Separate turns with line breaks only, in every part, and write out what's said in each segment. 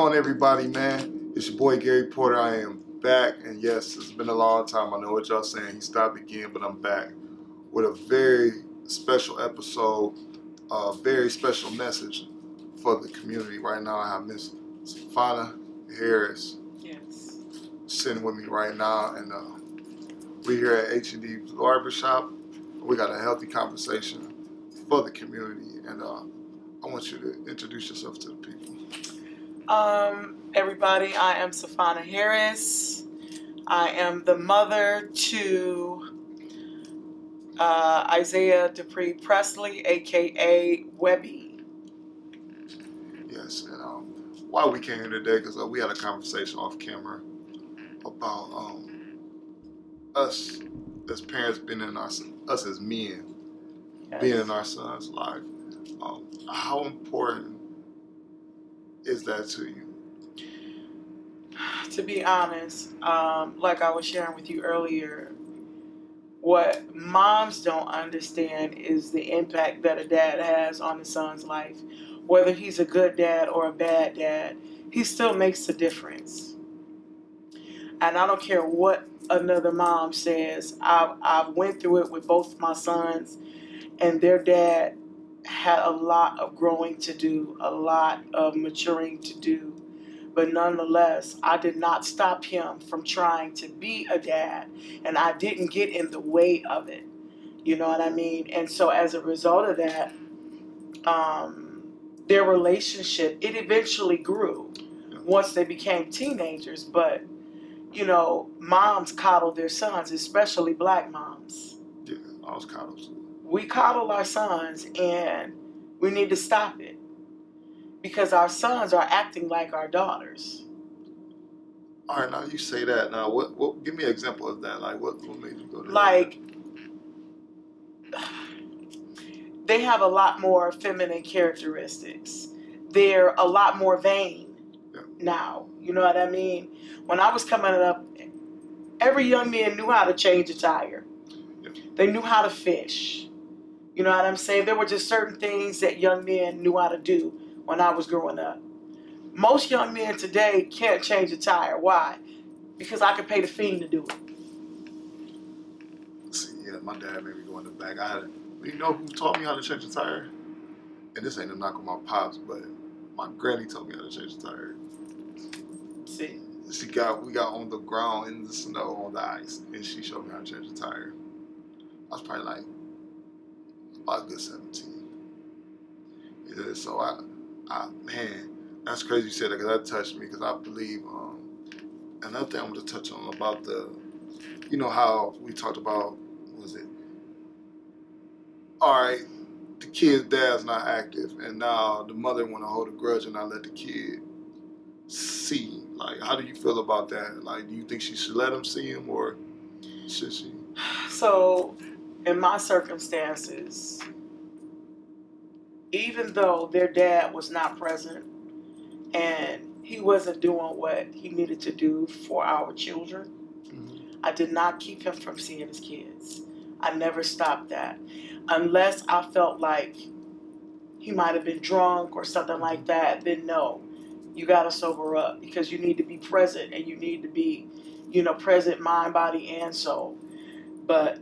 on, everybody, man? It's your boy Gary Porter. I am back, and yes, it's been a long time. I know what y'all saying. He stopped again, but I'm back with a very special episode, a very special message for the community. Right now, I have Miss Safona Harris sitting with me right now, and we're here at H&D Barbershop. We got a healthy conversation for the community, and I want you to introduce yourself to the people.
Everybody, I am Safona Harris. I am the mother to Isaiah Dupree Presley, aka Webby.
Yes, and why we came here today, because we had a conversation off camera about us as parents being in us as men, being in our son's life. How important is that to you?
To be honest, like I was sharing with you earlier, what moms don't understand is the impact that a dad has on his son's life. Whether he's a good dad or a bad dad, he still makes a difference. And I don't care what another mom says. I've went through it with both my sons, and their dad had a lot of growing to do, a lot of maturing to do. But nonetheless, I did not stop him from trying to be a dad, and I didn't get in the way of it. You know what I mean? And so as a result of that, their relationship, it eventually grew once they became teenagers. But, you know, moms coddle their sons, especially black moms.
Yeah, I was coddled too.
We coddle our sons, and we need to stop it. Because our sons are acting like our daughters.
All right, now you say that. Now, what? Give me an example of that. Like, what made you go to
like, they have a lot more feminine characteristics. They're a lot more vain now. You know what I mean? When I was coming up, every young man knew how to change a tire. Yeah. They knew how to fish. You know what I'm saying? There were just certain things that young men knew how to do when I was growing up. Most young men today can't change a tire. Why? Because I could pay the fiend to do it.
See, yeah, my dad made me go in the back. You know who taught me how to change a tire? And this ain't a knock on my pops, but my granny taught me how to change a tire.
See?
We got on the ground in the snow, on the ice, and she showed me how to change a tire. I was probably like about a good 17. Yeah, so man, that's crazy you said that, because that touched me, because I believe, another thing I'm going to touch on about you know how we talked about, what was it? All right, the kid's dad's not active, and now the mother want to hold a grudge and not let the kid see. Like, how do you feel about that? Like, do you think she should let him see him, or should she?
So, in my circumstances, even though their dad was not present and he wasn't doing what he needed to do for our children, I did not keep him from seeing his kids. I never stopped that. Unless I felt like he might have been drunk or something like that, then no, you got to sober up, because you need to be present, and you need to be, you know, present mind, body, and soul. But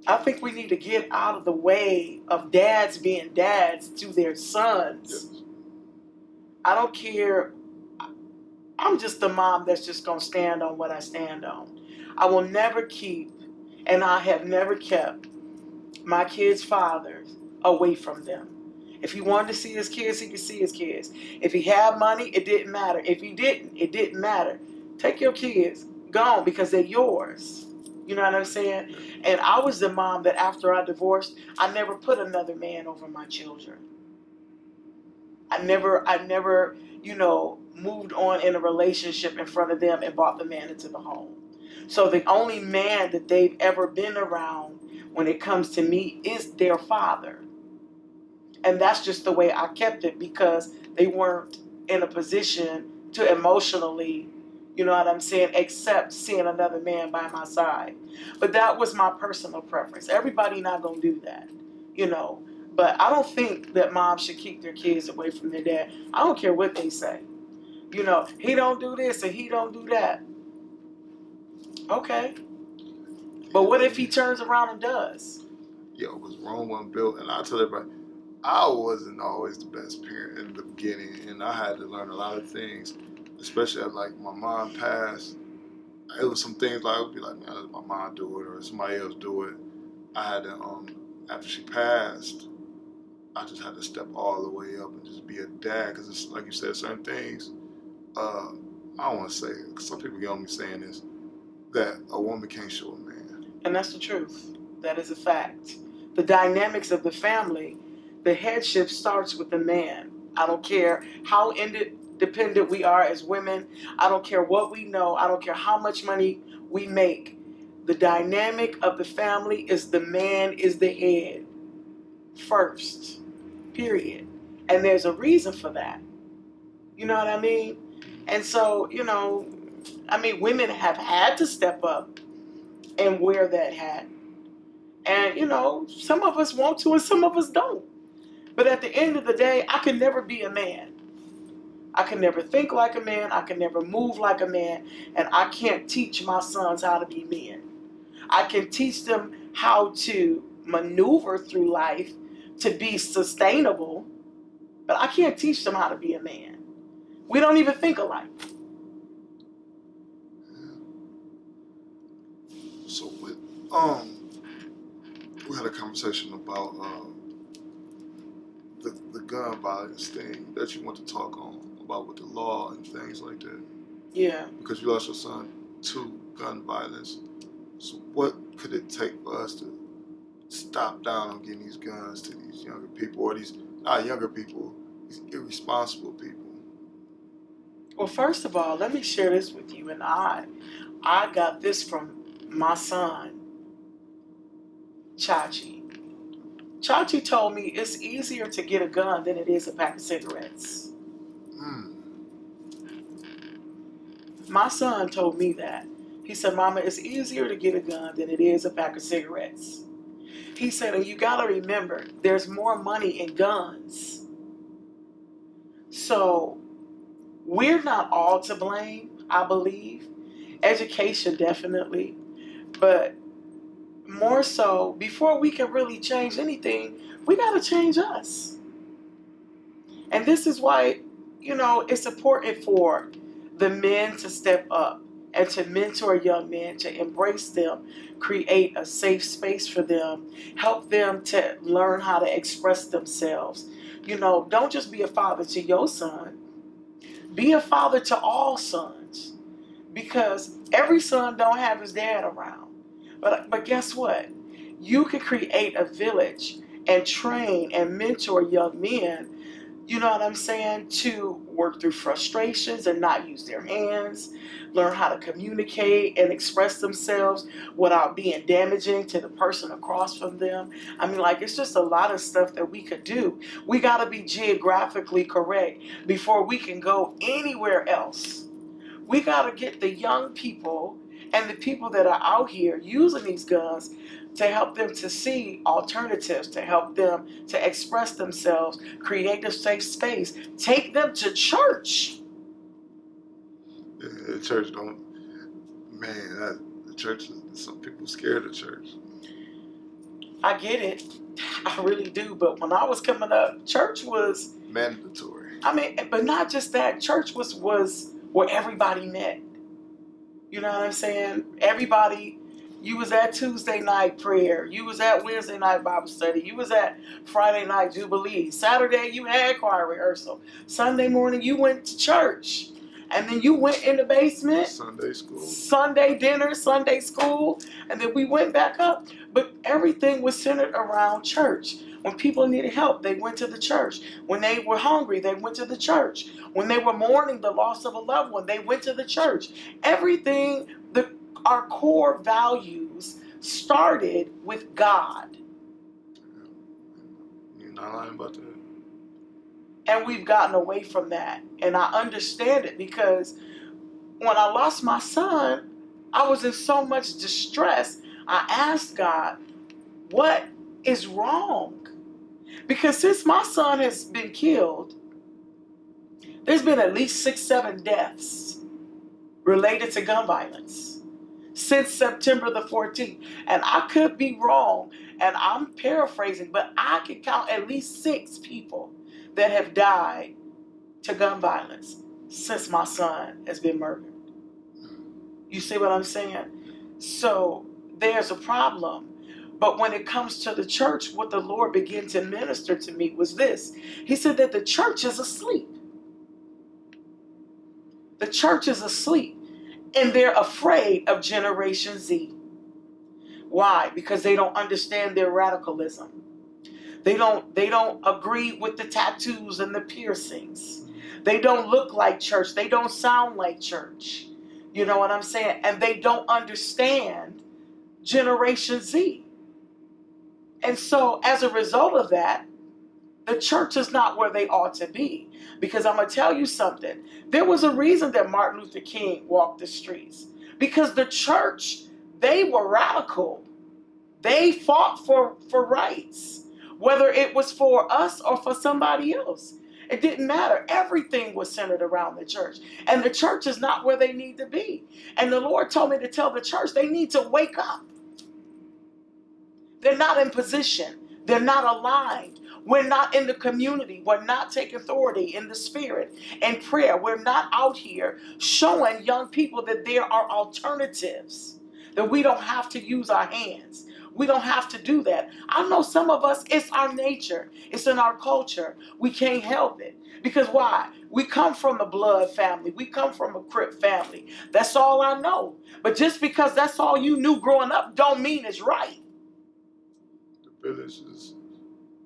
I think we need to get out of the way of dads being dads to their sons. Yes. I don't care. I'm just the mom that's just going to stand on what I stand on. I will never keep, and I have never kept, my kids' fathers away from them. If he wanted to see his kids, he could see his kids. If he had money, it didn't matter. If he didn't, it didn't matter. Take your kids, gone, because they're yours. You know what I'm saying? And I was the mom that after I divorced, I never put another man over my children. I never, you know, moved on in a relationship in front of them and brought the man into the home. So the only man that they've ever been around when it comes to me is their father. And that's just the way I kept it, because they weren't in a position to emotionally, you know what I'm saying, accept seeing another man by my side. But that was my personal preference. Everybody not going to do that, you know. But I don't think that moms should keep their kids away from their dad. I don't care what they say. You know, he don't do this and he don't do that. Okay. But what if he turns around and does?
Yo, because Rome wasn't built, and I tell everybody, I wasn't always the best parent in the beginning, and I had to learn a lot of things, especially as like my mom passed. It was some things like I would be like, man, let my mom do it or somebody else do it. I had to, after she passed, I just had to step all the way up and just be a dad, because it's like you said, certain things. I don't want to say it, 'cause some people get on me saying this, that a woman can't show a man.
And that's the truth. That is a fact. The dynamics of the family, the headship starts with the man. I don't care how independent we are as women. I don't care what we know. I don't care how much money we make. The dynamic of the family is the man is the head first, period. And there's a reason for that. You know what I mean? And so, you know, I mean, women have had to step up and wear that hat. And, you know, some of us want to and some of us don't. But at the end of the day, I can never be a man. I can never think like a man. I can never move like a man. And I can't teach my sons how to be men. I can teach them how to maneuver through life to be sustainable. But I can't teach them how to be a man. We don't even think alike.
So with we had a conversation about the gun violence thing that you want to talk on about with the law and things like that.
Yeah.
Because you lost your son to gun violence. So what could it take for us to stop down on getting these guns to these younger people, or these not younger people, these irresponsible people?
Well, first of all, let me share this with you. And I got this from my son, Chachi. Chachi told me it's easier to get a gun than it is a pack of cigarettes. My son told me that. He said, Mama, it's easier to get a gun than it is a pack of cigarettes. He said, and you got to remember, there's more money in guns. So we're not all to blame, I believe. Education, definitely. But more so, before we can really change anything, we got to change us. And this is why, you know, it's important for the men to step up and to mentor young men, to embrace them, create a safe space for them, help them to learn how to express themselves. You know, don't just be a father to your son. Be a father to all sons, because every son don't have his dad around. But guess what? You can create a village and train and mentor young men, you know what I'm saying, to work through frustrations and not use their hands, learn how to communicate and express themselves without being damaging to the person across from them. I mean, like, it's just a lot of stuff that we could do. We got to be geographically correct before we can go anywhere else. We got to get the young people and the people that are out here using these guns to help them to see alternatives, to help them to express themselves, create a safe space. Take them to church.
Yeah, the church don't, man, the church, some people scared of church.
I get it. I really do. But when I was coming up, church was
mandatory.
I mean, but not just that. Church was where everybody met. You know what I'm saying? Everybody. You was at Tuesday night prayer. You was at Wednesday night Bible study. You was at Friday night Jubilee. Saturday you had choir rehearsal. Sunday morning you went to church. And then you went in the basement.
Sunday school.
Sunday dinner, Sunday school. And then we went back up. But everything was centered around church. When people needed help, they went to the church. When they were hungry, they went to the church. When they were mourning the loss of a loved one, they went to the church. Everything, our core values started with God.
You're not lying about that.
And we've gotten away from that. And I understand it, because when I lost my son, I was in so much distress. I asked God, what is wrong? Because since my son has been killed, There's been at least 6, 7 deaths related to gun violence since September the 14th. And I could be wrong, and I'm paraphrasing, but I can count at least 6 people that have died to gun violence since my son has been murdered. You see what I'm saying? So there's a problem. But when it comes to the church, what the Lord began to minister to me was this. He said that the church is asleep. The church is asleep. And they're afraid of Generation Z. Why? Because they don't understand their radicalism. They don't agree with the tattoos and the piercings. They don't look like church. They don't sound like church. You know what I'm saying? And they don't understand Generation Z. And so as a result of that, the church is not where they ought to be. Because I'm going to tell you something. There was a reason that Martin Luther King walked the streets. Because the church, they were radical. They fought for rights. Whether it was for us or for somebody else. It didn't matter. Everything was centered around the church. And the church is not where they need to be. And the Lord told me to tell the church they need to wake up. They're not in position. They're not aligned. We're not in the community. We're not taking authority in the spirit and prayer. We're not out here showing young people that there are alternatives, that we don't have to use our hands. We don't have to do that. I know some of us, it's our nature. It's in our culture. We can't help it. Because why? We come from the blood family. We come from a Crip family. That's all I know. But just because that's all you knew growing up don't mean it's right.
The village is,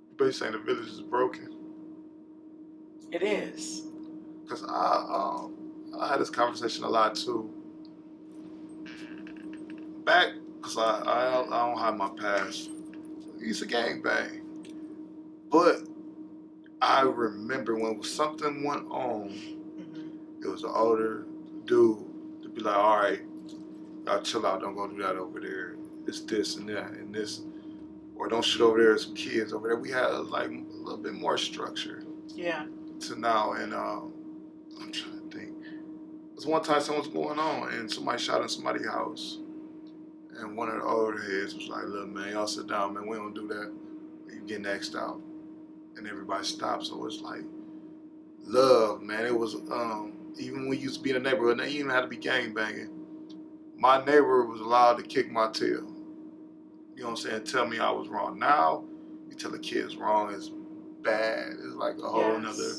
you're basically saying the village is broken.
It is.
Because I had this conversation a lot too. Back, because I don't have my past. I used to gangbang. But I remember when something went on, it was an older dude to be like, all right, y'all chill out, don't go do that over there. It's this and that and this. Or don't shoot over there, there's some kids over there. We had like a little bit more structure.
Yeah.
To now, and I'm trying to think. There's one time something was going on and somebody shot in somebody's house. And one of the older heads was like, look, man, y'all sit down, man, we don't do that. You get next out. And everybody stopped. So it's like love, man. It was, even when we used to be in the neighborhood, they even had to be gangbanging. My neighbor was allowed to kick my tail. You know what I'm saying? Tell me I was wrong. Now, you tell a kid it's wrong, it's bad. It's like a whole nother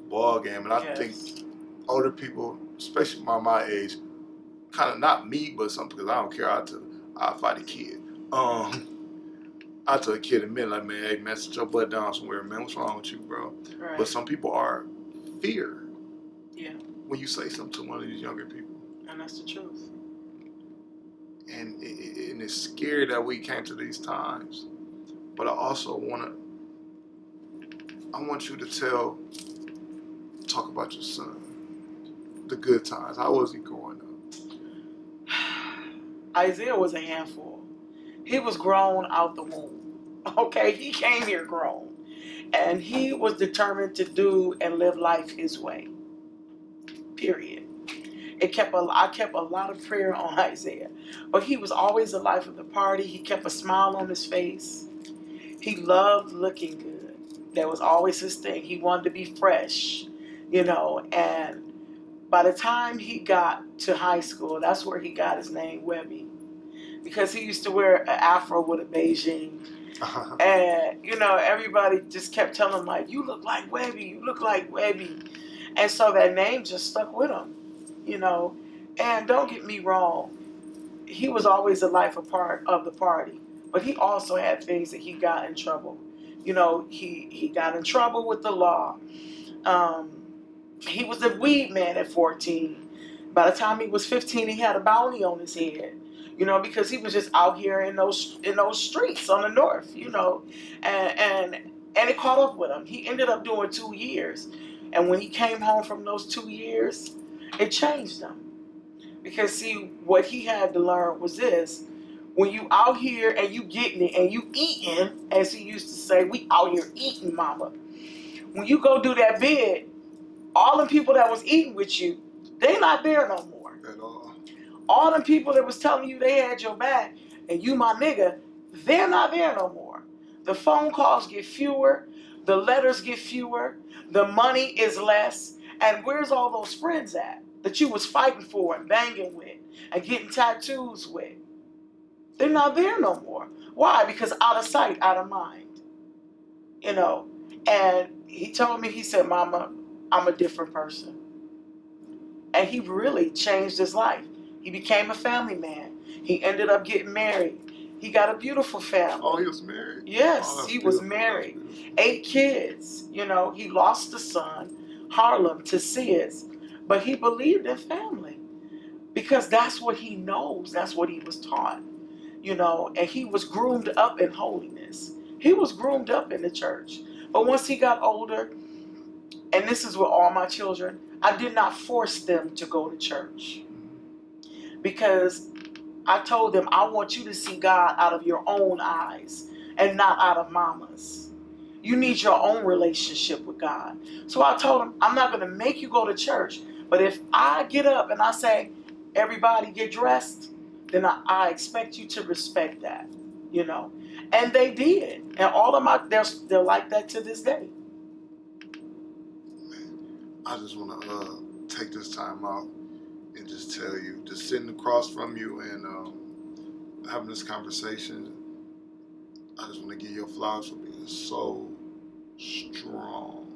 ball game. And I think older people, especially my age, kind of not me, but some because I don't care. I'll fight a kid. I tell a kid in a minute, like, man, hey, man, sit your butt down somewhere, man. What's wrong with you, bro? Right. But some people are fear.
Yeah.
When you say something to one of these younger people.
And that's the truth.
And it's scary that we came to these times. But I also want you to talk about your son. The good times. How was he growing up?
Isaiah was a handful. He was grown out the womb. Okay, he came here grown. And he was determined to do and live life his way. Period. I kept a lot of prayer on Isaiah. But he was always the life of the party. He kept a smile on his face. He loved looking good. That was always his thing. He wanted to be fresh, you know. And by the time he got to high school, that's where he got his name, Webby. Because he used to wear an afro with a Beijing. And, you know, everybody just kept telling him, like, you look like Webby, you look like Webby. And so that name just stuck with him, you know. And don't get me wrong, he was always a life of the party. But he also had things that he got in trouble. You know, he got in trouble with the law. He was a weed man at 14. By the time he was 15, he had a bounty on his head. You know, because he was just out here in those streets on the north, you know, and it caught up with him. He ended up doing 2 years, and when he came home from those 2 years, it changed him. Because see, what he had to learn was this: when you out here and you getting it and you eating, as he used to say, we out here eating, mama. When you go do that bid, All them people that was eating with you, they not there no more.
At all.
All them people that was telling you they had your back and you my nigga, they're not there no more. The phone calls get fewer. The letters get fewer. The money is less. And where's all those friends at that you was fighting for and banging with and getting tattoos with? They're not there no more. Why? Because out of sight, out of mind. You know, and he told me, he said, Mama, I'm a different person. And he really changed his life. He became a family man. He ended up getting married. He got a beautiful family.
Oh, he was married?
Yes,
Oh,
he was married. 8 kids. You know, he lost a son, Harlem, to SIDS. But he believed in family. Because that's what he knows. That's what he was taught. You know, and he was groomed up in holiness. He was groomed up in the church. But once he got older, and this is with all my children, I did not force them to go to church. Because I told them, I want you to see God out of your own eyes and not out of mama's. You need your own relationship with God. So I told them, I'm not going to make you go to church. But if I get up and I say, everybody get dressed, then I expect you to respect that, you know. And they did. And all of my, they're like that to this day.
I just want to take this time out and just tell you, just sitting across from you and having this conversation, I just want to give you flowers for being so strong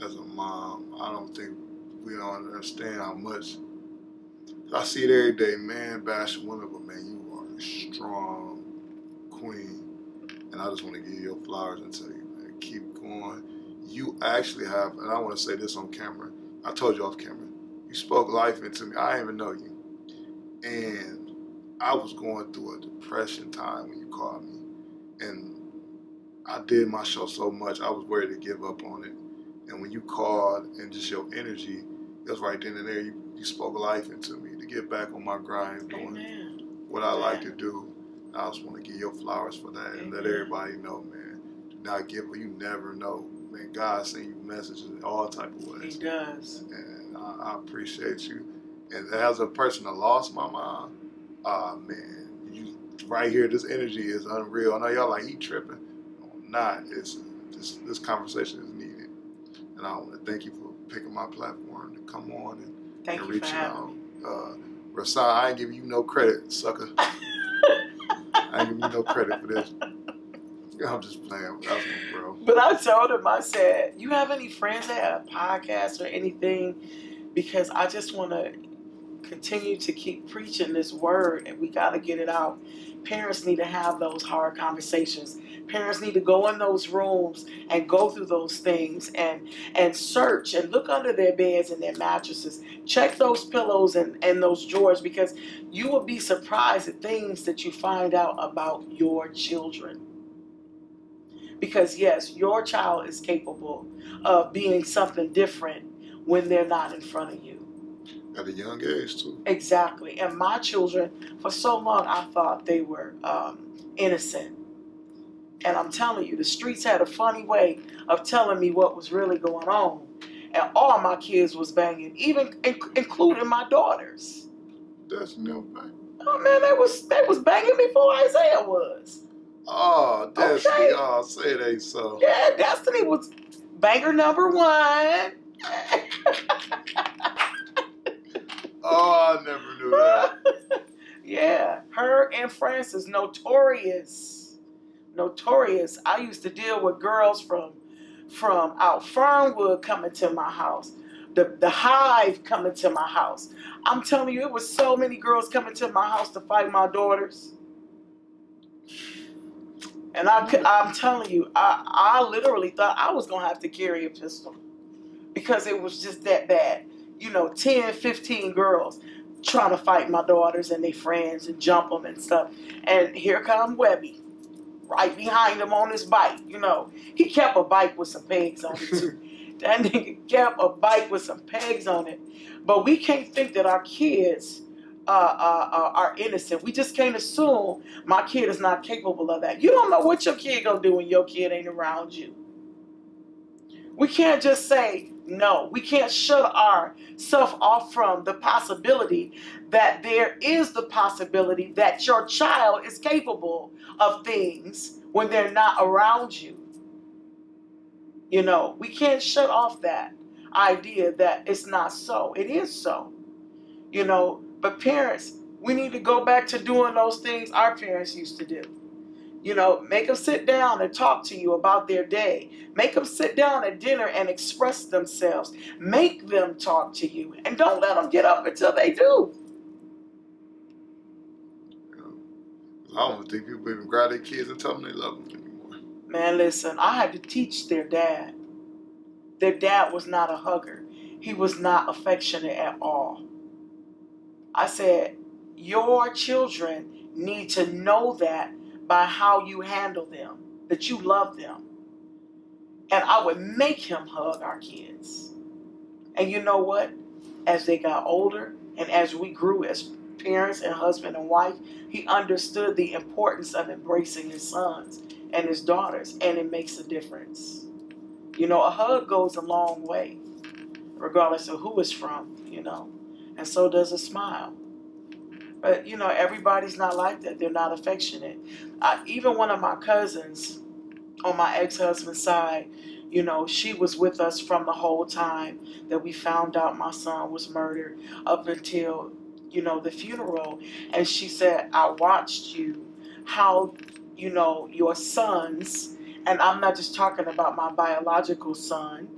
as a mom. I don't think we don't understand how much. I see it every day, man, bashing women, but man, you are a strong queen. And I just want to give you your flowers and tell you, man, keep going. You actually have, and I want to say this on camera, I told you off camera, you spoke life into me. I didn't even know you. And I was going through a depression time when you called me. And I did my show so much, I was ready to give up on it. And when you called and just your energy, it was right then and there, you spoke life into me to get back on my grind, doing what I like to do. I just want to give your flowers for that and let everybody know, man, do not give up. You never know. Man, God sends you messages in all type of ways.
He does.
And I appreciate you. And as a person that lost my mom, man, you right here, this energy is unreal. I know y'all like, he tripping. I'm not. This conversation is needed. And I want to thank you for picking my platform to come on and reaching out. Rasan, I ain't giving you no credit, sucker. I ain't giving you no credit for this. I'm just playing. That's my bro.
But I told him, I said, you have any friends that have podcasts or anything? Because I just want to continue to keep preaching this word, and we got to get it out. Parents need to have those hard conversations. Parents need to go in those rooms and go through those things and search and look under their beds and their mattresses. Check those pillows and those drawers, because you will be surprised at things that you find out about your children. Because yes, your child is capable of being something different when they're not in front of you.
At a young age, too.
Exactly. And my children, for so long, I thought they were innocent. And I'm telling you, the streets had a funny way of telling me what was really going on. And all my kids was banging, even including my daughters.
That's no bang.
Oh man, they was banging before Isaiah was.
Oh, Destiny.
Okay.
Oh, say it ain't so.
Yeah, Destiny was banger number 1.
Oh, I never knew that.
Yeah, her and Francis, notorious. I used to deal with girls from out Fernwood coming to my house, the Hive coming to my house. I'm telling you, it was so many girls coming to my house to fight my daughters. And I'm telling you, I literally thought I was going to have to carry a pistol, because it was just that bad. 10, 15 girls trying to fight my daughters and their friends and jump them and stuff. And here come Webby, right behind him on his bike. He kept a bike with some pegs on it too. That nigga kept a bike with some pegs on it. But we can't think that our kids are innocent. We just can't assume my kid is not capable of that. You don't know what your kid gonna do when your kid ain't around you. We can't just say, No, we can't shut ourselves off from the possibility that there is the possibility that your child is capable of things when they're not around you. You know, we can't shut off that idea that it's not so. It is so. You know, but parents, we need to go back to doing those things our parents used to do. You know, make them sit down and talk to you about their day. Make them sit down at dinner and express themselves. Make them talk to you. And don't let them get up until they do.
I don't think people even grab their kids and tell them they love them anymore.
Man, listen, I had to teach their dad. Their dad was not a hugger. He was not affectionate at all. I said, your children need to know that by how you handle them, that you love them. And I would make him hug our kids. And you know what? As they got older and as we grew as parents and husband and wife, he understood the importance of embracing his sons and his daughters, and it makes a difference. You know, a hug goes a long way, regardless of who it's from, you know, and so does a smile. But, you know, everybody's not like that. They're not affectionate. Even one of my cousins on my ex-husband's side, you know, she was with us from the whole time that we found out my son was murdered up until, you know, the funeral. And she said, I watched you, how, you know, your sons, and I'm not just talking about my biological son,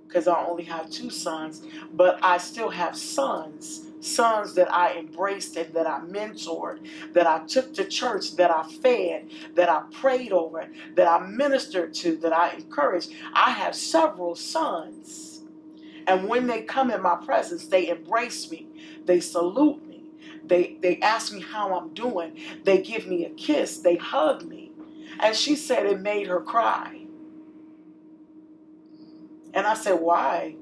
because I only have 2 sons, but I still have sons that I embraced and that I mentored, that I took to church, that I fed, that I prayed over, that I ministered to, that I encouraged. I have several sons. And when they come in my presence, they embrace me. They salute me. They ask me how I'm doing. They give me a kiss. They hug me. And she said it made her cry. And I said, why?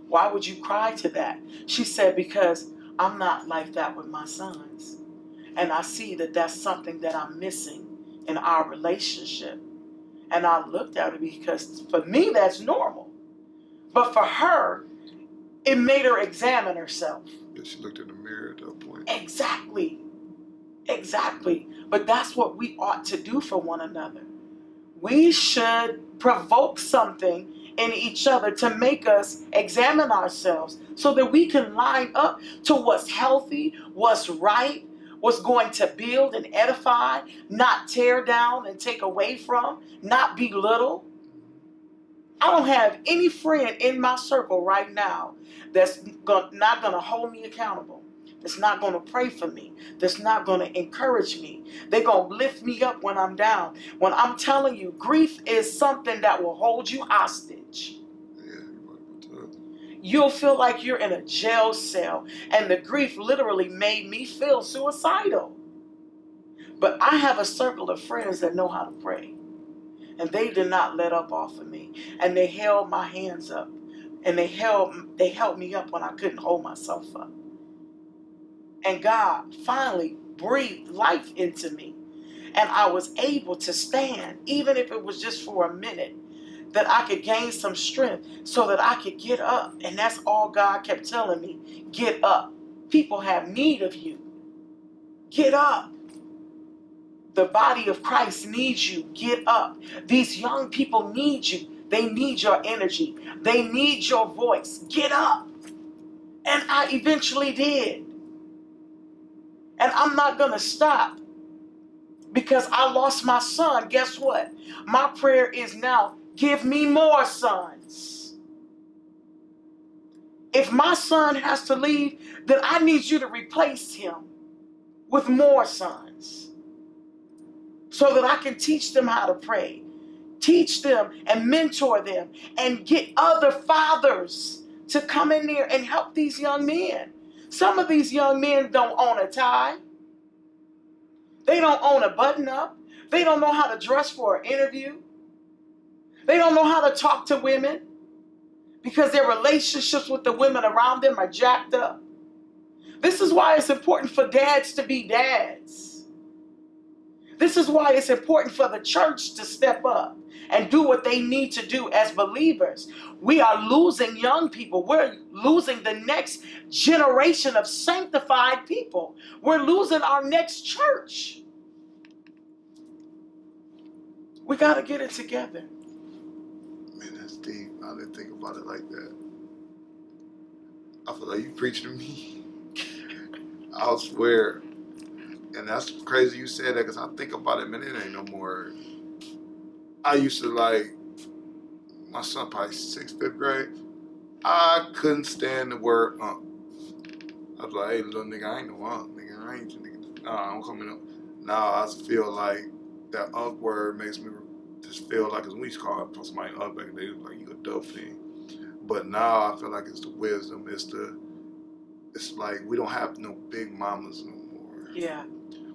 Why would you cry to that? She said, because I'm not like that with my sons. And I see that that's something that I'm missing in our relationship. And I looked at her because for me, that's normal. But for her, it made her examine herself.
Yeah, she looked in the mirror at that point.
Exactly. Exactly. But that's what we ought to do for one another. We should provoke something in each other to make us examine ourselves so that we can line up to what's healthy, what's right, what's going to build and edify, not tear down and take away from, not belittle. I don't have any friend in my circle right now that's not going to hold me accountable, that's not going to pray for me, that's not going to encourage me. They're going to lift me up when I'm down. When I'm telling you, grief is something that will hold you hostage. You'll feel like you're in a jail cell, and the grief literally made me feel suicidal. But I have a circle of friends that know how to pray, and they did not let up off of me, and they held my hands up, and they held me up when I couldn't hold myself up. And God finally breathed life into me, and I was able to stand, even if it was just for a minute, that I could gain some strength so that I could get up. And that's all God kept telling me. Get up. People have need of you. Get up. The body of Christ needs you. Get up. These young people need you. They need your energy. They need your voice. Get up. And I eventually did. And I'm not going to stop because I lost my son. Guess what? My prayer is now, give me more sons. If my son has to leave, then I need you to replace him with more sons so that I can teach them how to pray, teach them and mentor them, and get other fathers to come in there and help these young men. Some of these young men don't own a tie. They don't own a button-up. They don't know how to dress for an interview. They don't know how to talk to women because their relationships with the women around them are jacked up. This is why it's important for dads to be dads. This is why it's important for the church to step up and do what they need to do as believers. We are losing young people. We're losing the next generation of sanctified people. We're losing our next church. We got to get it together.
Man, that's deep. I didn't think about it like that. I feel like you preaching to me. I swear. And that's crazy you said that, because I think about it, man, it ain't no more. I used to, like, my son probably 6th, 5th grade. I couldn't stand the word "unk." I was like, hey, little nigga, I ain't no "unk," nigga. I ain't your nigga. Nah, I'm coming up. Nah, I just feel like that "unk" word makes me just feel like, because we used to call somebody "unk" back in the day, like, you a dope thing. But now I feel like it's the wisdom. It's like we don't have no big mamas no more.
Yeah.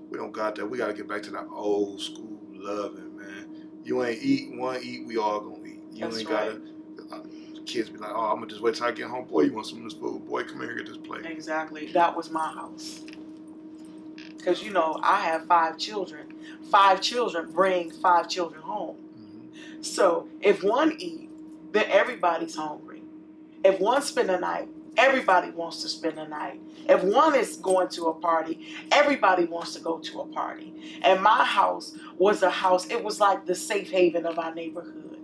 We don't got that. We got to get back to that old school loving, man. You ain't eat, we all gonna eat. You
That's
ain't
right.
gotta, kids be like, oh, I'm gonna just wait till I get home. Boy, you want some of this food? Boy, come here, get this plate.
Exactly. That was my house. Because, you know, I have 5 children. 5 children bring 5 children home. Mm-hmm. So if one eat, then everybody's hungry. If one spend the night, everybody wants to spend the night. If one is going to a party, everybody wants to go to a party. And my house was a house, it was like the safe haven of our neighborhood.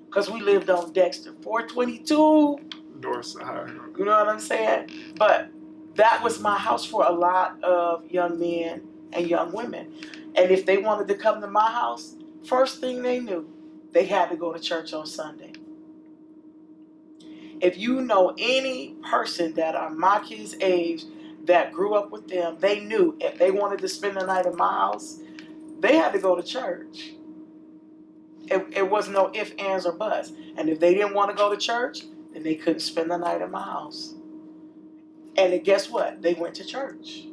Because we lived on Dexter, 422.
Northside.
You know what I'm saying? But that was my house for a lot of young men and young women. And if they wanted to come to my house, first thing they knew, they had to go to church on Sunday. If you know any person that are my kids' age that grew up with them, they knew if they wanted to spend the night at my house, they had to go to church. It was no ifs, ands, or buts. And if they didn't want to go to church, then they couldn't spend the night at my house. And guess what? They went to church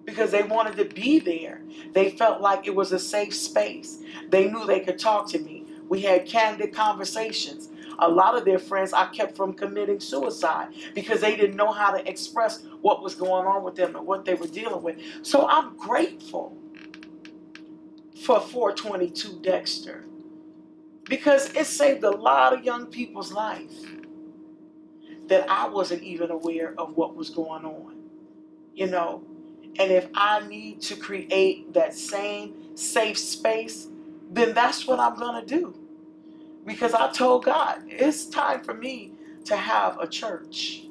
because they wanted to be there. They felt like it was a safe space. They knew they could talk to me. We had candid conversations. A lot of their friends I kept from committing suicide because they didn't know how to express what was going on with them and what they were dealing with. So I'm grateful for 422 Dexter because it saved a lot of young people's life that I wasn't even aware of what was going on, you know. And if I need to create that same safe space, then that's what I'm going to do. Because I told God, it's time for me to have a church.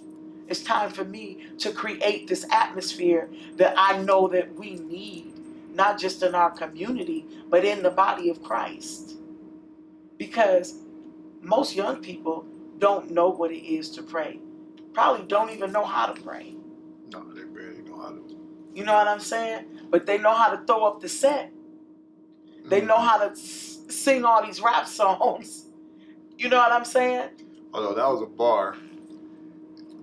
It's time for me to create this atmosphere that I know that we need, not just in our community, but in the body of Christ. Because most young people don't know what it is to pray. Probably don't even know how to pray.
No, they barely know how to.
You know what I'm saying? But they know how to throw up the set. They know how to sing all these rap songs. You know what I'm saying?
Although that was a bar.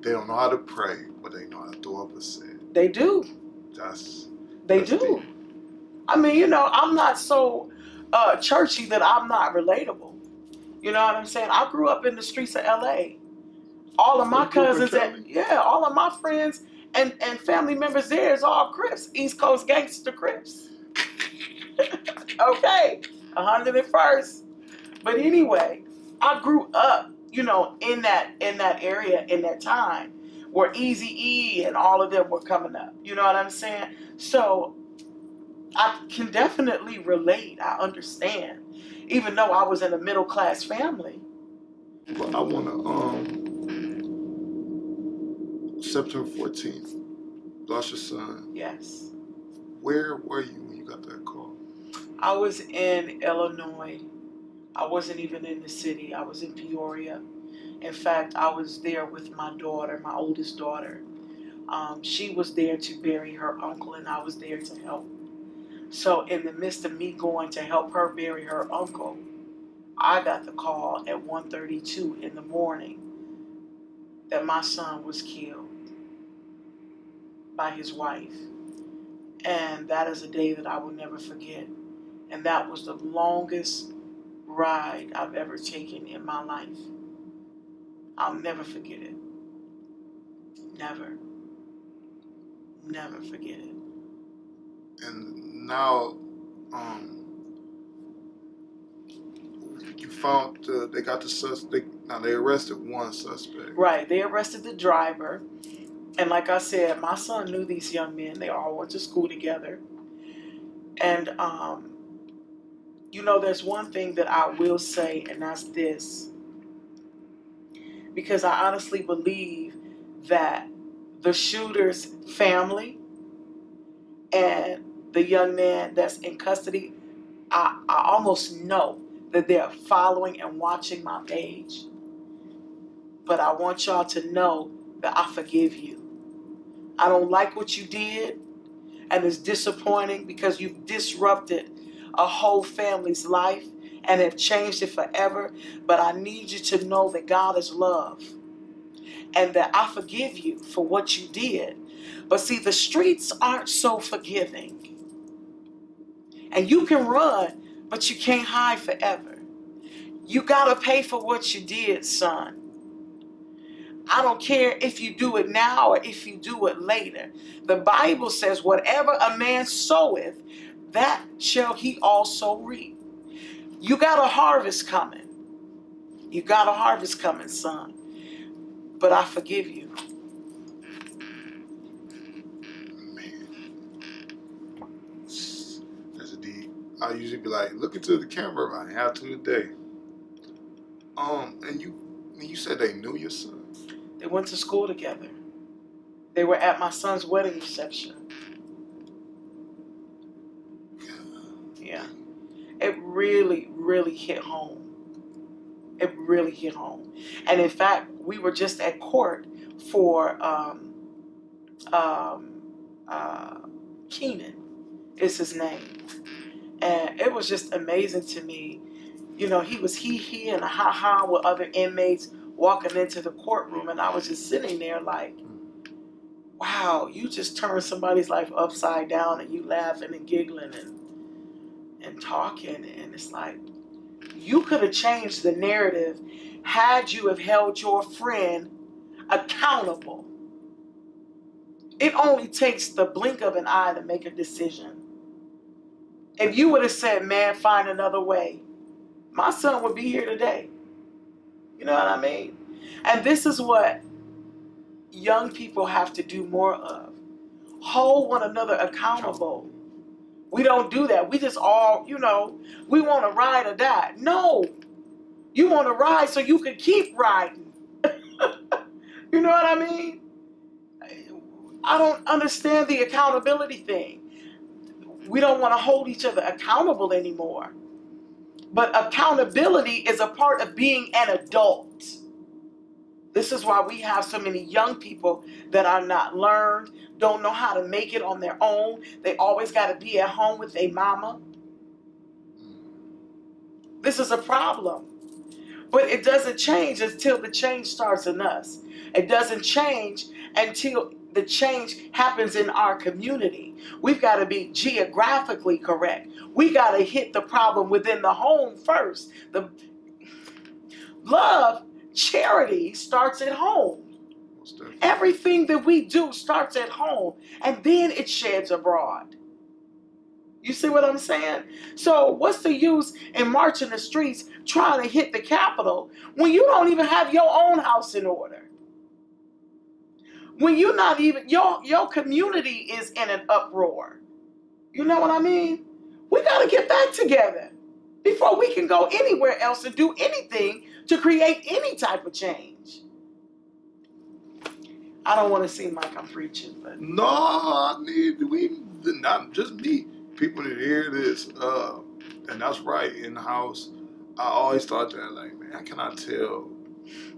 They don't know how to pray, but they know how to throw up a set.
They do.
They
do.
Deep.
I mean, you know, I'm not so churchy that I'm not relatable. You know what I'm saying? I grew up in the streets of LA. All of my cousins and all of my friends and family members there is all Crips, East Coast gangster Crips. Okay, 101st. But anyway, I grew up, you know, in that area, in that time where Eazy-E and all of them were coming up. You know what I'm saying? So I can definitely relate. I understand, even though I was in a middle class family.
But I want to September 14th, lost your son.
Yes.
Where were you when you got that call?
I was in Illinois. I wasn't even in the city. I was in Peoria. In fact, I was there with my daughter, my oldest daughter. She was there to bury her uncle, and I was there to help. So in the midst of me going to help her bury her uncle, I got the call at 1:32 in the morning that my son was killed by his wife. And that is a day that I will never forget. And that was the longest ride I've ever taken in my life. I'll never forget it. Never. Never forget it.
And now You found they got the suspect. Now they arrested one suspect.
Right. They arrested the driver. And like I said, my son knew these young men. They all went to school together. And, you know, there's one thing that I will say, and that's this. Because I honestly believe that the shooter's family and the young man that's in custody, I almost know that they're following and watching my page. But I want y'all to know that I forgive you. I don't like what you did, and it's disappointing because you've disrupted a whole family's life and have changed it forever. But I need you to know that God is love and that I forgive you for what you did. But see, the streets aren't so forgiving. And you can run, but you can't hide forever. You got to pay for what you did, son. I don't care if you do it now or if you do it later. The Bible says, whatever a man soweth, that shall he also reap. You got a harvest coming. You got a harvest coming, son. But I forgive you.
Man, that's a deep. I usually be like, look into the camera. I have to today. And you said they knew your son.
They went to school together. They were at my son's wedding reception. Yeah. It really, really hit home. It really hit home. And in fact, we were just at court for Keenan is his name. And it was just amazing to me. You know, he was he and a ha-ha with other inmates walking into the courtroom, and I was just sitting there like, wow, you just turned somebody's life upside down, and you laughing and giggling and talking, and it's like, you could have changed the narrative had you have held your friend accountable. It only takes the blink of an eye to make a decision. If you would have said, man, find another way, my son would be here today. You know what I mean? And this is what young people have to do more of. Hold one another accountable. We don't do that. We just all, you know, we want to ride or die. No. You want to ride so you can keep riding. You know what I mean? I don't understand the accountability thing. We don't want to hold each other accountable anymore. But accountability is a part of being an adult. This is why we have so many young people that are not learned, don't know how to make it on their own. They always got to be at home with their mama. This is a problem. But it doesn't change until the change starts in us. It doesn't change until the change happens in our community. We've got to be geographically correct. We got to hit the problem within the home first. The love, charity starts at home. Everything that we do starts at home, and then it sheds abroad. You see what I'm saying? So what's the use in marching the streets trying to hit the Capitol when you don't even have your own house in order? When you're not even, your community is in an uproar. You know what I mean? We got to get back together before we can go anywhere else and do anything to create any type of change. I don't want to seem like I'm preaching, but
no, not just me. People that hear this, and that's right, in the house, I always thought that, like, man, how can I tell?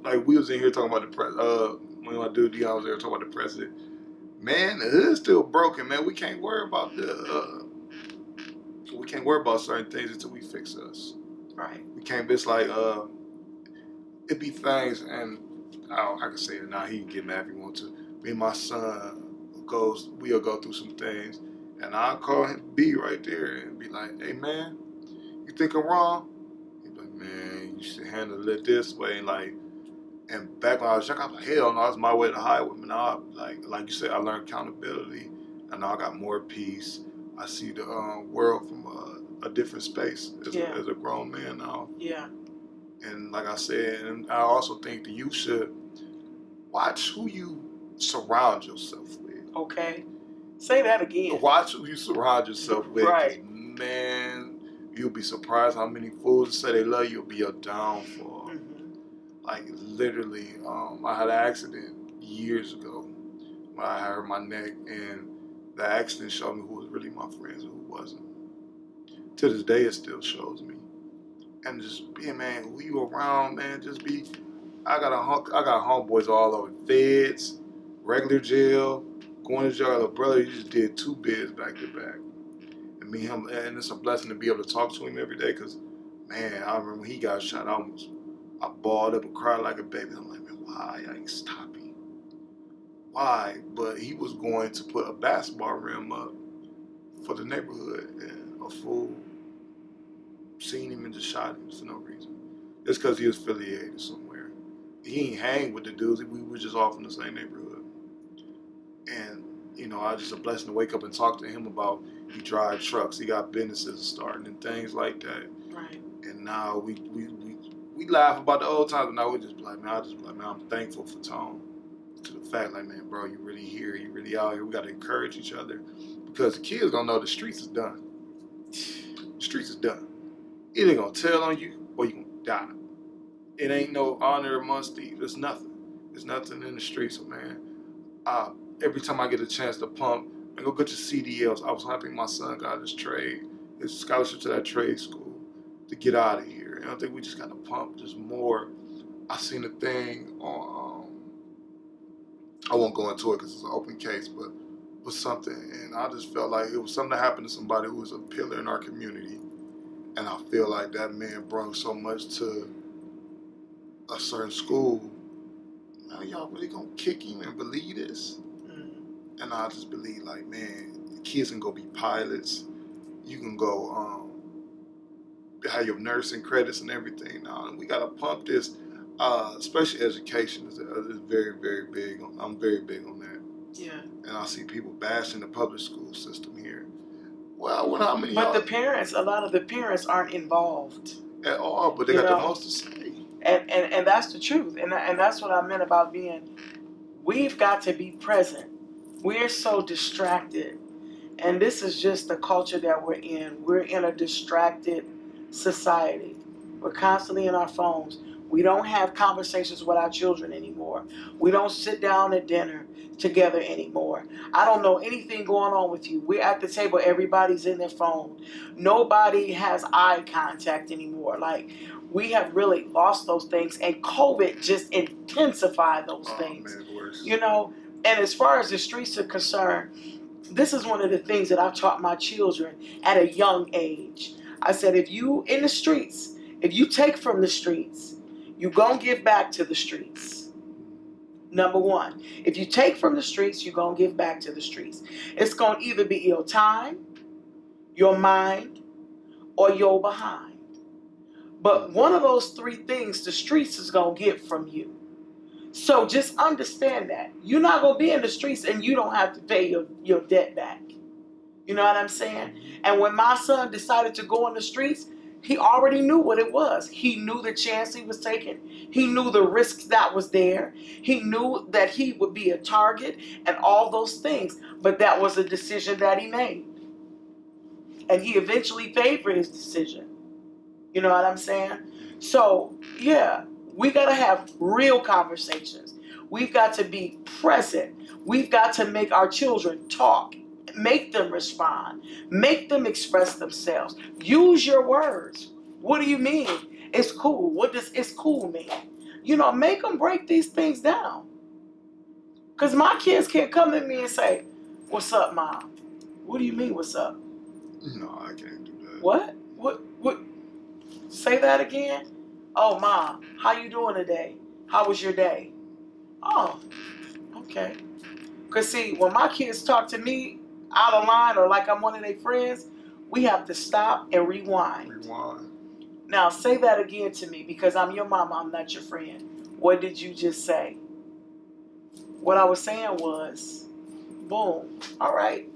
Like, we was in here talking about the when my dude Dion was there talking about the president. Man, the hood's still broken, man. We can't worry about we can't worry about certain things until we fix us.
right.
We can't. It's like it be things, and I can say it now. He can get mad if he wants to. Me and my son we'll go through some things. And I'll call him B right there and be like, hey, man, you think I'm wrong? He'd be like, man, you should handle it this way. And back when I was young, I was like, hell no, it's my way to hide with me. Now, like you said, I learned accountability. And now I got more peace. I see the world from a different space as a grown man now.
Yeah.
And like I said, and I also think that you should watch who you surround yourself with.
Okay. Say that again.
Watch who you surround yourself with.
Right.
Man, you'll be surprised how many fools say they love you will be your downfall. Like literally, I had an accident years ago when I hurt my neck, and the accident showed me who was really my friends and who wasn't. To this day, it still shows me. And just being, man, who you around, man, just be. I got homeboys all over, feds, regular jail, going to jail. A brother, he just did 2 bids back to back, and me, him, and it's a blessing to be able to talk to him every day. Cause, man, I remember when he got shot, I balled up and cried like a baby. I'm like, man, why? I ain't stopping. Why? But he was going to put a basketball rim up for the neighborhood, and a fool seen him and just shot him for no reason. Just because he was affiliated somewhere. He ain't hang with the dudes. We were just off in the same neighborhood. And, you know, I was just a blessing to wake up and talk to him about he drive trucks. He got businesses starting and things like that.
Right.
And now we laugh about the old times, but now we just be like, man, I'm thankful for Tone. To the fact, like, man, bro, you really here, you really out here. We got to encourage each other because the kids gonna know the streets is done. The streets is done. Either gonna tell on you or you gonna die. It ain't no honor amongst thieves. There's nothing. There's nothing in the streets, so man. Every time I get a chance to pump and go get your CDLs, I was happy my son got his scholarship to that trade school to get out of here. And I think we just got to pump just more. I seen a thing on, I won't go into it because it's an open case, but it was something, and I just felt like it was something that happened to somebody who was a pillar in our community. And I feel like that man brought so much to a certain school. Now y'all really gonna kick him and believe this? And I just believe, like, man, kids can go be pilots. You can go have your nursing credits and everything now. And we gotta pump this. Especially education is very, very big. I'm very big on that.
Yeah.
And I see people bashing the public school system here. Well, how many?
But a lot of the parents aren't involved
at all. But they got the most to say.
And that's the truth. And that's what I meant about we've got to be present. We're so distracted. And this is just the culture that we're in. We're in a distracted society. We're constantly in our phones. We don't have conversations with our children anymore. We don't sit down at dinner together anymore. I don't know anything going on with you. We're at the table. Everybody's in their phone. Nobody has eye contact anymore. Like, we have really lost those things. And COVID just intensified those things. Man, worse. You know, and as far as the streets are concerned, this is one of the things that I've taught my children at a young age. I said, if you in the streets, if you take from the streets, you're going to give back to the streets. Number one, if you take from the streets, you're going to give back to the streets. It's going to either be your time, your mind, or your behind. But one of those 3 things the streets is going to get from you. So just understand that. You're not going to be in the streets and you don't have to pay your debt back. You know what I'm saying? And when my son decided to go in the streets, he already knew what it was. He knew the chance he was taking. He knew the risks that was there. He knew that he would be a target and all those things. But that was a decision that he made. And he eventually paid for his decision. You know what I'm saying? So, yeah, we got to have real conversations. We've got to be present. We've got to make our children talk. Make them respond. Make them express themselves. Use your words. What do you mean? It's cool. What does it's cool mean? You know, make them break these things down. Because my kids can't come to me and say, "What's up, Mom?" What do you mean, what's up?
No, I can't do that.
What? Say that again? Oh, Mom, how you doing today? How was your day? Oh, okay. Because see, when my kids talk to me out of line or like I'm one of their friends, we have to stop and rewind. Now, say that again to me because I'm your mama, I'm not your friend. What did you just say? What I was saying was, boom, all right.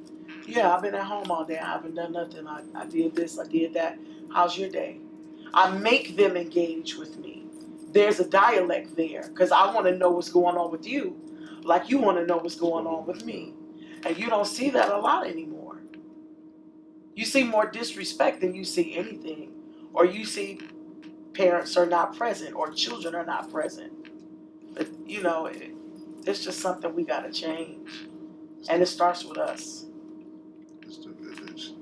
Yeah, I've been at home all day. I haven't done nothing. I did this, I did that. How's your day? I make them engage with me. There's a dialect there because I want to know what's going on with you, like you want to know what's going on with me. And you don't see that a lot anymore. You see more disrespect than you see anything. Or you see parents are not present or children are not present. But, it's just something we got to change. And it starts with us.
It's the village.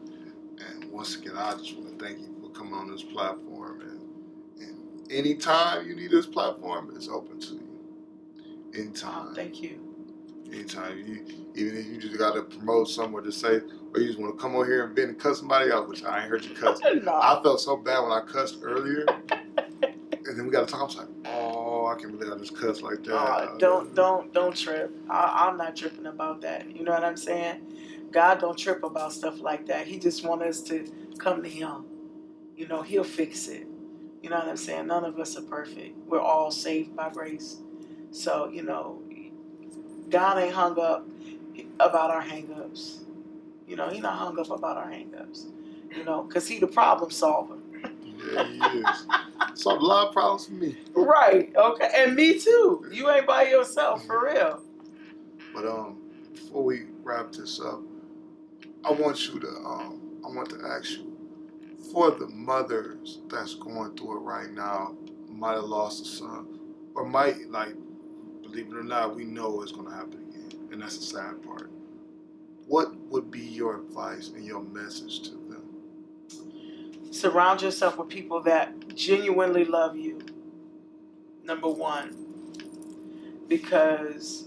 And once again, I just want to thank you for coming on this platform. And anytime you need this platform, it's open to you. Anytime.
Oh, thank you.
Anytime. Even if you just got to promote somewhere to say, or you just want to come over here and vent and cuss somebody out, which I ain't heard you cuss.
No.
I felt so bad when I cussed earlier. And then we got to talk. I was like, oh, I can't believe I just cussed like that.
Don't trip. I'm not tripping about that. You know what I'm saying? God don't trip about stuff like that. He just wants us to come to Him. He'll fix it. You know what I'm saying? None of us are perfect. We're all saved by grace. So, God ain't hung up about our hang-ups. He not hung up about our hang-ups. Because He the problem solver.
Yeah, He is. Solved a lot of problems for me.
Right. Okay. And me too. You ain't by yourself, for real.
But before we wrap this up, I want to ask you, for the mothers that's going through it right now, might have lost a son, or might, believe it or not, we know it's going to happen again, and that's the sad part. What would be your advice and your message to them?
Surround yourself with people that genuinely love you, number one. Because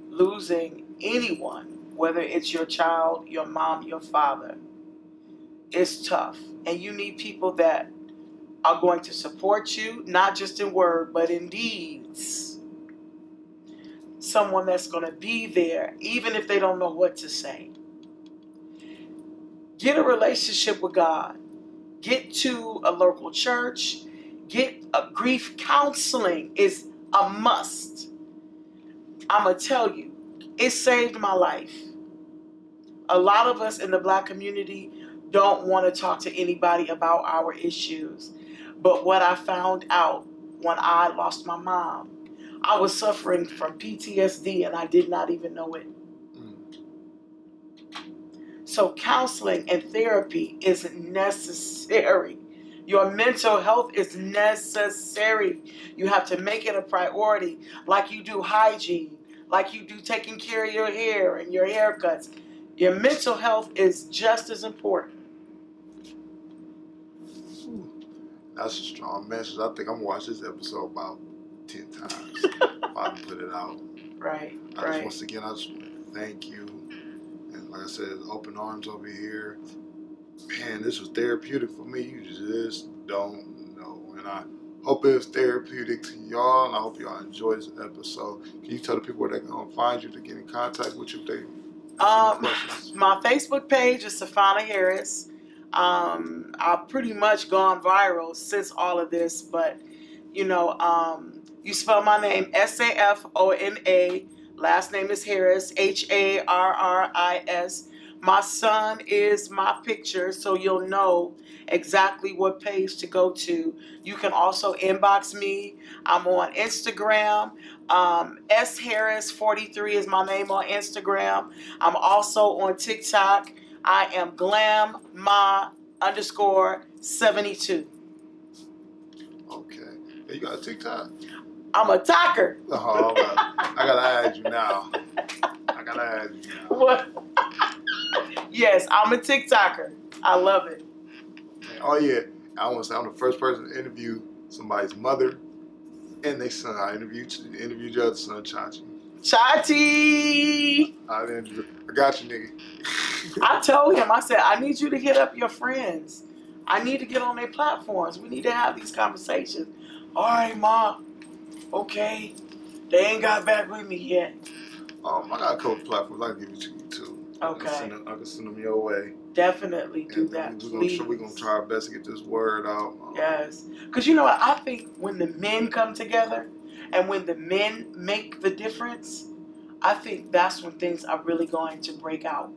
losing anyone, whether it's your child, your mom, your father, is tough. And you need people that are going to support you, not just in word, but in deeds. Someone that's going to be there, even if they don't know what to say. Get a relationship with God. Get to a local church. Get a grief counseling is a must. I'm going to tell you, it saved my life. A lot of us in the Black community don't want to talk to anybody about our issues. But what I found out when I lost my mom, I was suffering from PTSD and I did not even know it. So counseling and therapy is necessary. Your mental health is necessary. You have to make it a priority, like you do hygiene, like you do taking care of your hair and your haircuts. Your mental health is just as important.
That's a strong message. I think I'm going to watch this episode about 10 times if I can put it out.
Right.
Once again, I just want to thank you. And like I said, open arms over here. Man, this was therapeutic for me. You just don't know. And I hope it was therapeutic to y'all, and I hope y'all enjoyed this episode. Can you tell the people where they can find you to get in contact with you if they
my Facebook page is Safona Harris. I've pretty much gone viral since all of this, but you spell my name Safona. Last name is Harris, Harris. My son is my picture, so you'll know exactly what page to go to. You can also inbox me. I'm on Instagram. Harris43 is my name on Instagram. I'm also on TikTok. I am glamma_72.
Okay. Hey, you got a TikTok?
I'm a talker.
Oh, I gotta add you now.
What? Yes, I'm a TikToker. I love it.
Oh yeah, I want to say I'm the first person to interview somebody's mother and their son. I interviewed your other son, Chachi. I got you, nigga.
I told him, I said, I need you to hit up your friends. I need to get on their platforms. We need to have these conversations. All right, Ma. Okay. They ain't got back with me yet.
I got a couple platforms I can give it to you too.
Okay.
I can send them your way.
Definitely do that, please.
We're going to try our best to get this word out.
Yes. Because you know what? I think when the men come together and when the men make the difference, I think that's when things are really going to break out.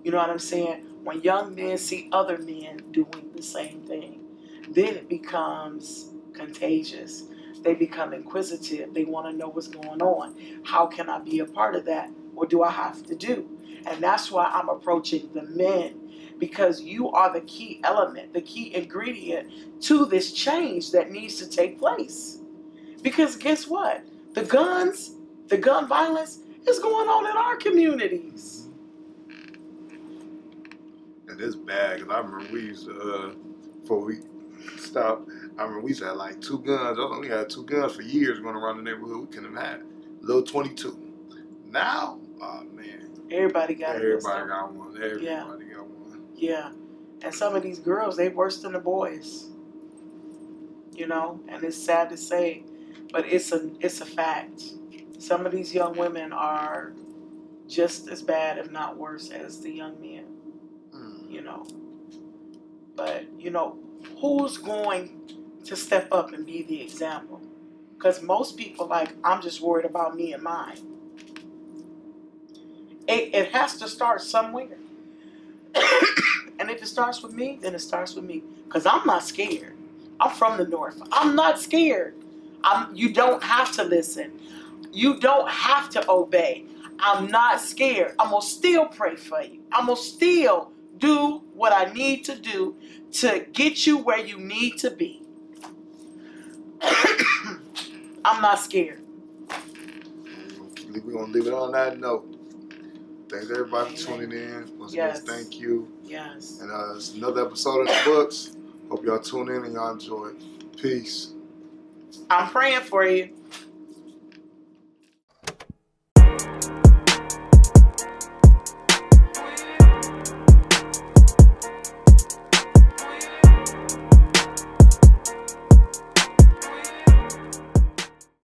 You know what I'm saying? When young men see other men doing the same thing, then it becomes contagious. They become inquisitive. They want to know what's going on. How can I be a part of that? What do I have to do? And that's why I'm approaching the men, because you are the key element, the key ingredient to this change that needs to take place. Because guess what? The gun violence is going on in our communities.
And it's bad, because I remember we used to, before we stopped, I remember we used to have like 2 guns. We had 2 guns for years going around the neighborhood. We couldn't have had little 22. Now, oh man.
Everybody got
one. Everybody got one.
Yeah. And some of these girls, they worse than the boys. You know, and it's sad to say, but it's a fact. Some of these young women are just as bad, if not worse, as the young men. You know. But, you know, who's going to step up and be the example? Because most people, like, I'm just worried about me and mine. It has to start somewhere. And if it starts with me, then it starts with me. Because I'm not scared. I'm from the North. I'm not scared. You don't have to listen. You don't have to obey. I'm not scared. I'm going to still pray for you. I'm going to still do what I need to do to get you where you need to be. I'm not scared.
We're going to leave it on that note. Thanks everybody for tuning in. Once again, thank you.
Yes.
And it's another episode of The Books. Hope y'all tune in and y'all enjoy it. Peace.
I'm praying for you.